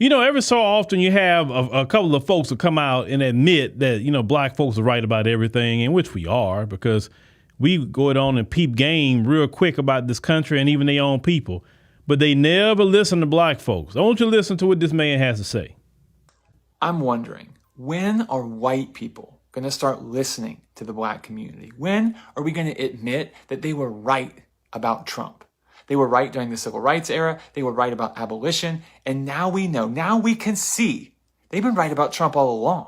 Every so often you have a couple of folks who come out and admit that, black folks are right about everything, in which we are, because we go on and peep game real quick about this country and even their own people. But they never listen to black folks. I want you to listen to what this man has to say. I'm wondering, when are white people going to start listening to the black community? When are we going to admit that they were right about Trump? They were right during the civil rights era. They were right about abolition. And now we know, now we can see they've been right about Trump all along.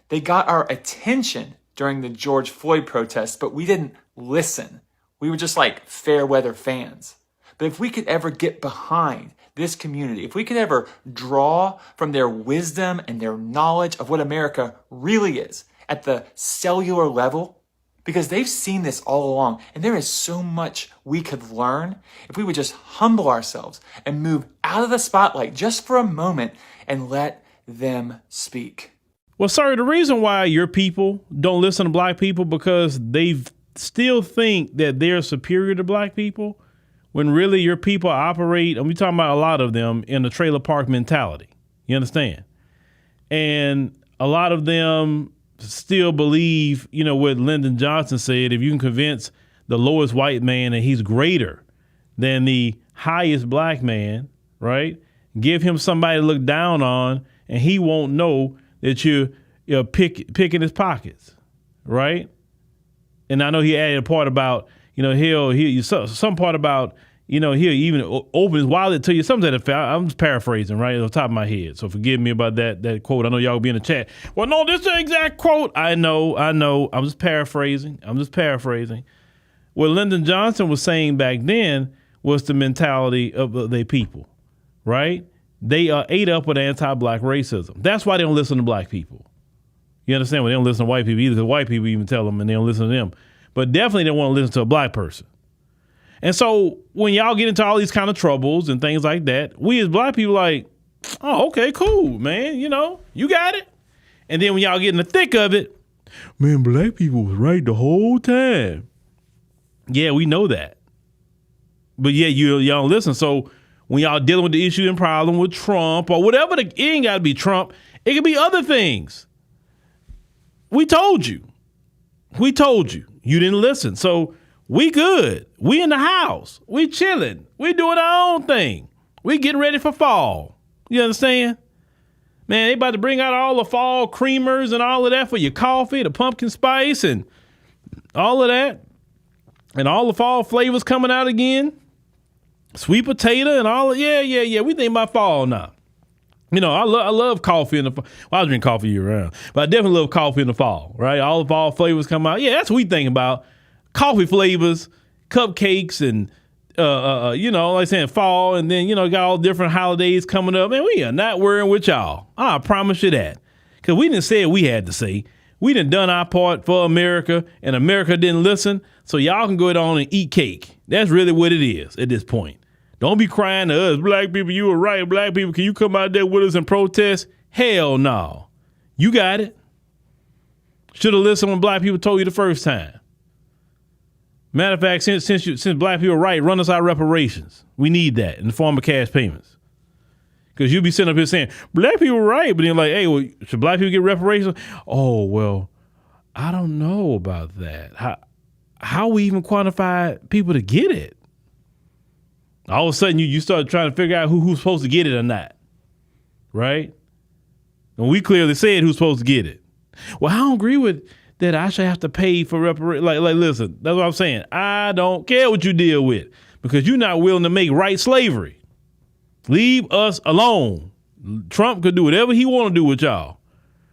They got our attention during the George Floyd protests, but we didn't listen. We were just like fair weather fans. But if we could ever get behind this community, if we could ever draw from their wisdom and their knowledge of what America really is at the cellular level, because they've seen this all along, and there is so much we could learn if we would just humble ourselves and move out of the spotlight just for a moment and let them speak. Well, sir, the reason why your people don't listen to black people because they still think that they're superior to black people, when really your people operate, and we're talking about a lot of them, in a trailer park mentality. You understand? And a lot of them still believe, what Lyndon Johnson said, if you can convince the lowest white man that he's greater than the highest black man, right? Give him somebody to look down on, and he won't know that you're picking his pockets, right? And I know he added a part about, some part about, he'll even open his wallet to you. Something to that effect. I'm just paraphrasing right on top of my head. So forgive me about that quote. I know y'all will be in the chat. Well, no, this is the exact quote. I know. I'm just paraphrasing. What Lyndon Johnson was saying back then was the mentality of their people, right? They are ate up with anti-black racism. That's why they don't listen to black people. You understand? Well, they don't listen to white people either, because white people even tell them and they don't listen to them. But definitely they don't want to listen to a black person. And so when y'all get into all these kind of troubles and things like that, we as black people like, oh, okay, cool, man. You got it. And then when y'all get in the thick of it, man, black people was right the whole time. Yeah, we know that. But yeah, y'all don't listen. So when y'all dealing with the issue and problem with Trump or whatever, it ain't got to be Trump. It could be other things. We told you. You didn't listen. So we good. We in the house. We chilling. We doing our own thing. We getting ready for fall. You understand? Man, they about to bring out all the fall creamers and all of that for your coffee, the pumpkin spice and all of that. And all the fall flavors coming out again. Sweet potato and all of, yeah. We think about fall now. I love coffee in the fall. Well, I drink coffee year round, but I definitely love coffee in the fall, right? All the fall flavors come out. Yeah, that's what we think about. Coffee flavors, cupcakes, and, like I said, fall. And then, got all different holidays coming up. Man, we are not worrying with y'all. I promise you that. Because we didn't say what we had to say. We done our part for America, and America didn't listen. So y'all can go on and eat cake. That's really what it is at this point. Don't be crying to us, black people, you were right. Black people, can you come out there with us and protest? Hell no. You got it. Should have listened when black people told you the first time. Matter of fact, since black people are right, run us our reparations. We need that in the form of cash payments. Because you'll be sitting up here saying, black people are right. But then like, hey, well, should black people get reparations? Oh, well, I don't know about that. How we even quantify people to get it? All of a sudden, you start trying to figure out who's supposed to get it or not, right? And we clearly said who's supposed to get it. Well, I don't agree with that. I should have to pay for reparations. Like, listen, that's what I'm saying. I don't care what you deal with because you're not willing to make right slavery. Leave us alone. Trump could do whatever he want to do with y'all.